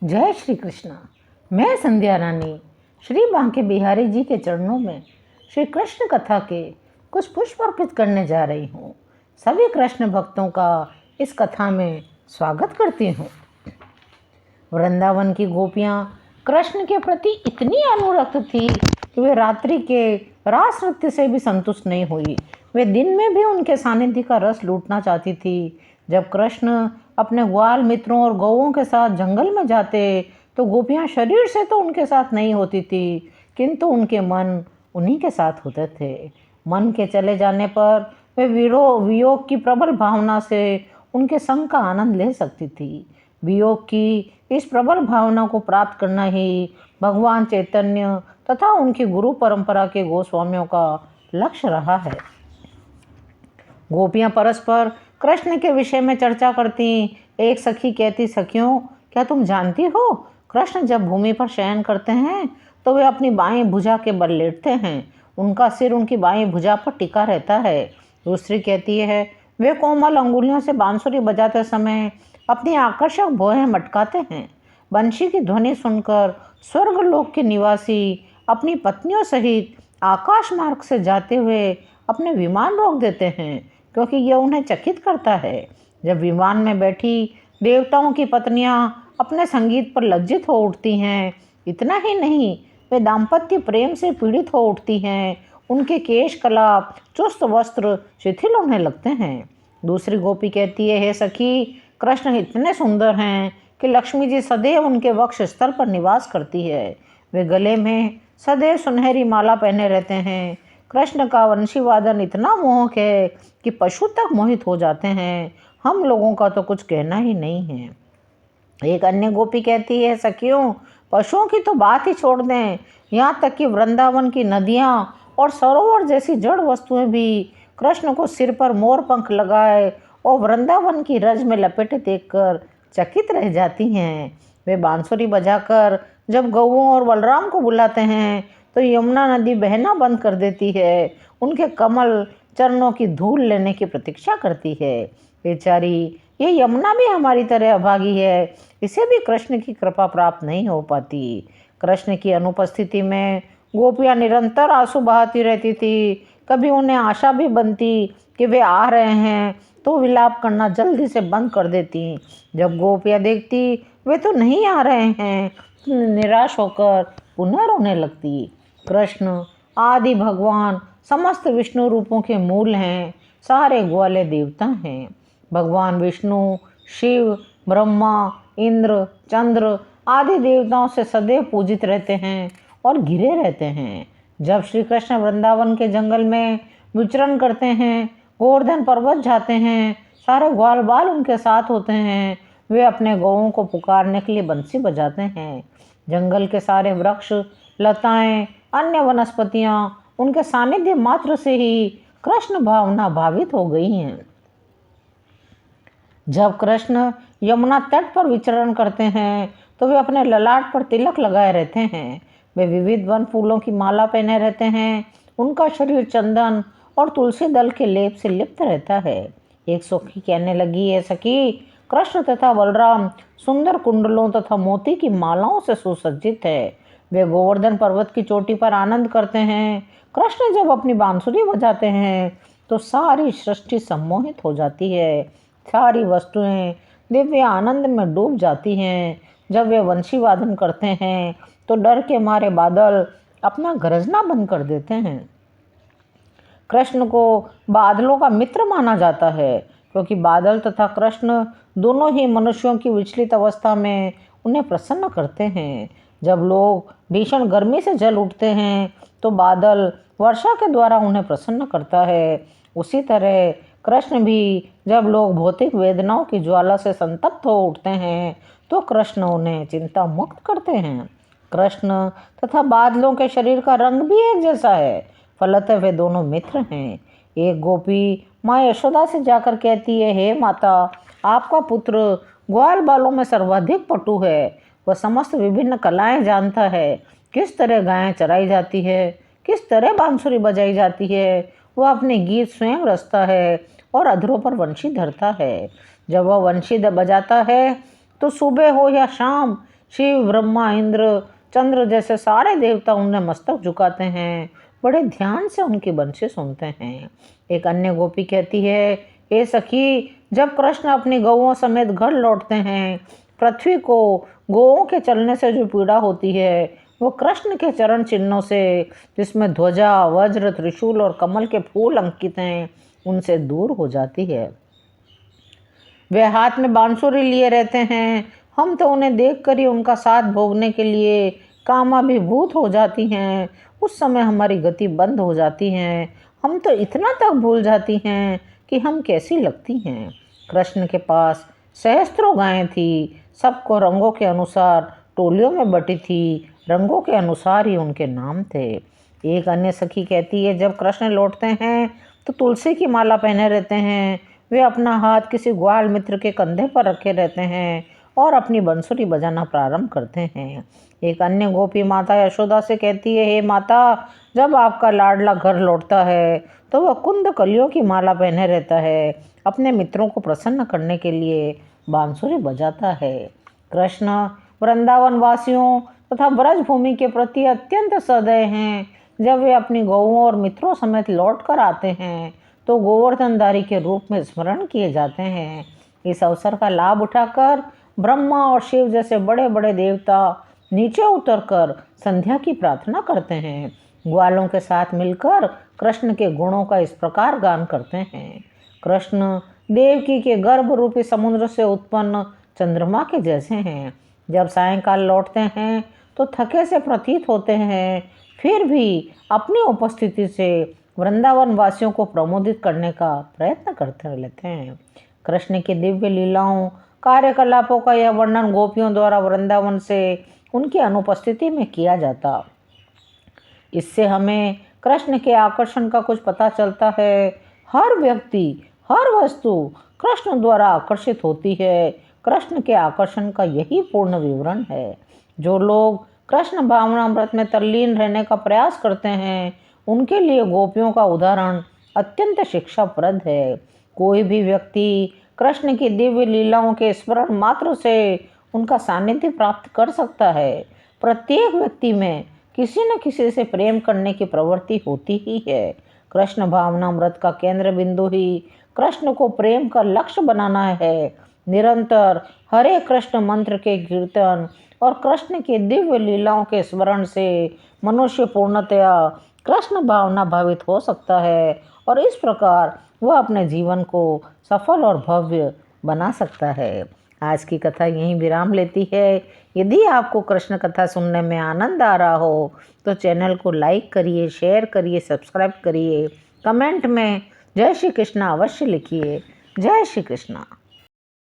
जय श्री कृष्ण। मैं संध्या रानी श्री बांके बिहारी जी के चरणों में श्री कृष्ण कथा के कुछ पुष्प अर्पित करने जा रही हूँ। सभी कृष्ण भक्तों का इस कथा में स्वागत करती हूँ। वृंदावन की गोपियाँ कृष्ण के प्रति इतनी अनुरक्त थी कि वे रात्रि के रास नृत्य से भी संतुष्ट नहीं हुई। वे दिन में भी उनके सानिध्य का रस लूटना चाहती थी। जब कृष्ण अपने ग्वाल मित्रों और गौओं के साथ जंगल में जाते तो गोपियाँ शरीर से तो उनके साथ नहीं होती थी, किंतु उनके मन उन्हीं के साथ होते थे। मन के चले जाने पर वे वियोग की प्रबल भावना से उनके संग का आनंद ले सकती थी। वियोग की इस प्रबल भावना को प्राप्त करना ही भगवान चैतन्य तथा उनकी गुरु परंपरा के गोस्वामियों का लक्ष्य रहा है। गोपियाँ परस्पर कृष्ण के विषय में चर्चा करती। एक सखी कहती, सखियों क्या तुम जानती हो, कृष्ण जब भूमि पर शयन करते हैं तो वे अपनी बाएं भुजा के बल लेटते हैं, उनका सिर उनकी बाएं भुजा पर टिका रहता है। दूसरी कहती है, वे कोमल अंगुलियों से बांसुरी बजाते समय अपनी आकर्षक भौहें मटकाते हैं। बंशी की ध्वनि सुनकर स्वर्गलोक के निवासी अपनी पत्नियों सहित आकाश मार्ग से जाते हुए अपने विमान रोक देते हैं, क्योंकि यह उन्हें चकित करता है। जब विमान में बैठी देवताओं की पत्नियां अपने संगीत पर लज्जित हो उठती हैं, इतना ही नहीं वे दाम्पत्य प्रेम से पीड़ित हो उठती हैं। उनके केश कलाप चुस्त वस्त्र शिथिल होने लगते हैं। दूसरी गोपी कहती है, हे सखी, कृष्ण इतने सुंदर हैं कि लक्ष्मी जी सदैव उनके वक्ष स्थल पर निवास करती है। वे गले में सदैव सुनहरी माला पहने रहते हैं। कृष्ण का वंशी वादन इतना मोहक है कि पशु तक मोहित हो जाते हैं। हम लोगों का तो कुछ कहना ही नहीं है। एक अन्य गोपी कहती है, सखियों पशुओं की तो बात ही छोड़ दें, यहाँ तक कि वृंदावन की नदियाँ और सरोवर जैसी जड़ वस्तुएं भी कृष्ण को सिर पर मोर पंख लगाए और वृंदावन की रज में लपेटे देखकर चकित रह जाती हैं। वे बांसुरी बजाकर जब गौओं और बलराम को बुलाते हैं तो यमुना नदी बहना बंद कर देती है, उनके कमल चरणों की धूल लेने की प्रतीक्षा करती है। बेचारी ये यमुना भी हमारी तरह अभागी है, इसे भी कृष्ण की कृपा प्राप्त नहीं हो पाती। कृष्ण की अनुपस्थिति में गोपियाँ निरंतर आंसू बहाती रहती थी। कभी उन्हें आशा भी बनती कि वे आ रहे हैं तो विलाप करना जल्दी से बंद कर देती। जब गोपियाँ देखती वे तो नहीं आ रहे हैं, निराश होकर पुनः रोने लगती। कृष्ण आदि भगवान समस्त विष्णु रूपों के मूल हैं, सारे ग्वाले देवता हैं। भगवान विष्णु, शिव, ब्रह्मा, इंद्र, चंद्र आदि देवताओं से सदैव पूजित रहते हैं और घिरे रहते हैं। जब श्री कृष्ण वृंदावन के जंगल में विचरण करते हैं, गोवर्धन पर्वत जाते हैं, सारे ग्वाल बाल उनके साथ होते हैं। वे अपने गौओं को पुकारने के लिए बंसी बजाते हैं। जंगल के सारे वृक्ष, लताएं, अन्य वनस्पतियां उनके सानिध्य मात्र से ही कृष्ण भावना भावित हो गई हैं। जब कृष्ण यमुना तट पर विचरण करते हैं तो वे अपने ललाट पर तिलक लगाए रहते हैं। वे विविध वन फूलों की माला पहने रहते हैं। उनका शरीर चंदन और तुलसी दल के लेप से लिप्त रहता है। एक सखी कहने लगी है, सखी कृष्ण तथा बलराम सुंदर कुंडलों तथा मोती की मालाओं से सुसज्जित है। वे गोवर्धन पर्वत की चोटी पर आनंद करते हैं। कृष्ण जब अपनी बांसुरी बजाते हैं तो सारी सृष्टि सम्मोहित हो जाती है। सारी वस्तुएं दिव्य आनंद में डूब जाती हैं। जब वे वंशी वादन करते हैं तो डर के मारे बादल अपना गरजना बंद कर देते हैं। कृष्ण को बादलों का मित्र माना जाता है, क्योंकि बादल तथा कृष्ण दोनों ही मनुष्यों की विचलित अवस्था में उन्हें प्रसन्न करते हैं। जब लोग भीषण गर्मी से जल उठते हैं तो बादल वर्षा के द्वारा उन्हें प्रसन्न करता है। उसी तरह कृष्ण भी जब लोग भौतिक वेदनाओं की ज्वाला से संतप्त हो उठते हैं तो कृष्ण उन्हें चिंता मुक्त करते हैं। कृष्ण तथा बादलों के शरीर का रंग भी एक जैसा है, फलतः वे दोनों मित्र हैं। एक गोपी माँ यशोदा से जाकर कहती है, हे माता, आपका पुत्र ग्वाल बालों में सर्वाधिक पटु है। वह समस्त विभिन्न कलाएं जानता है, किस तरह गायें चराई जाती है, किस तरह बांसुरी बजाई जाती है। वह अपने गीत स्वयं रचता है और अधरों पर वंशी धरता है। जब वह वंशी बजाता है तो सुबह हो या शाम शिव, ब्रह्मा, इंद्र, चंद्र जैसे सारे देवता उन्हें मस्तक झुकाते हैं, बड़े ध्यान से उनकी बंशी सुनते हैं। एक अन्य गोपी कहती है, हे सखी, जब कृष्ण अपनी गौओं समेत घर लौटते हैं, पृथ्वी को गौओं के चलने से जो पीड़ा होती है, वो कृष्ण के चरण चिन्हों से, जिसमें ध्वजा, वज्र, त्रिशूल और कमल के फूल अंकित हैं, उनसे दूर हो जाती है। वे हाथ में बांसुरी लिए रहते हैं, हम तो उन्हें देखकर ही उनका साथ भोगने के लिए कामाभिभूत हो जाती हैं। उस समय हमारी गति बंद हो जाती है, हम तो इतना तक भूल जाती हैं कि हम कैसी लगती हैं। कृष्ण के पास सहस्त्रों गायें थी, सबको रंगों के अनुसार टोलियों में बटी थी, रंगों के अनुसार ही उनके नाम थे। एक अन्य सखी कहती है, जब कृष्ण लौटते हैं तो तुलसी की माला पहने रहते हैं, वे अपना हाथ किसी ग्वाल मित्र के कंधे पर रखे रहते हैं और अपनी बंसुरी बजाना प्रारंभ करते हैं। एक अन्य गोपी माता यशोदा से कहती है, हे माता, जब आपका लाडला घर लौटता है तो वह कुंद कलियों की माला पहने रहता है, अपने मित्रों को प्रसन्न करने के लिए बांसुरी बजाता है। कृष्ण वृंदावन वासियों तथा ब्रज भूमि के प्रति अत्यंत सदय हैं। जब वे अपनी गौओं और मित्रों समेत लौट कर आते हैं तो गोवर्धनधारी के रूप में स्मरण किए जाते हैं। इस अवसर का लाभ उठाकर ब्रह्मा और शिव जैसे बड़े बड़े देवता नीचे उतरकर संध्या की प्रार्थना करते हैं। ग्वालों के साथ मिलकर कृष्ण के गुणों का इस प्रकार गान करते हैं। कृष्ण देवकी के गर्भ रूपी समुद्र से उत्पन्न चंद्रमा के जैसे हैं। जब सायंकाल लौटते हैं तो थके से प्रतीत होते हैं, फिर भी अपनी उपस्थिति से वृंदावन वासियों को प्रमोदित करने का प्रयत्न करते रहते हैं। कृष्ण की दिव्य लीलाओं, कार्यकलापों का यह वर्णन गोपियों द्वारा वृंदावन से उनकी अनुपस्थिति में किया जाता। इससे हमें कृष्ण के आकर्षण का कुछ पता चलता है। हर व्यक्ति, हर वस्तु कृष्ण द्वारा आकर्षित होती है। कृष्ण के आकर्षण का यही पूर्ण विवरण है। जो लोग कृष्ण भावनामृत में तल्लीन रहने का प्रयास करते हैं, उनके लिए गोपियों का उदाहरण अत्यंत शिक्षाप्रद है। कोई भी व्यक्ति कृष्ण की दिव्य लीलाओं के स्मरण मात्र से उनका सानिध्य प्राप्त कर सकता है। प्रत्येक व्यक्ति में किसी न किसी से प्रेम करने की प्रवृत्ति होती ही है। कृष्ण भावनामृत का केंद्र बिंदु ही कृष्ण को प्रेम का लक्ष्य बनाना है। निरंतर हरे कृष्ण मंत्र के कीर्तन और कृष्ण की दिव्य लीलाओं के स्मरण से मनुष्य पूर्णतया कृष्ण भावना भावित हो सकता है और इस प्रकार वह अपने जीवन को सफल और भव्य बना सकता है। आज की कथा यहीं विराम लेती है। यदि आपको कृष्ण कथा सुनने में आनंद आ रहा हो तो चैनल को लाइक करिए, शेयर करिए, सब्सक्राइब करिए। कमेंट में जय श्री कृष्णा अवश्य लिखिए। जय श्री कृष्णा।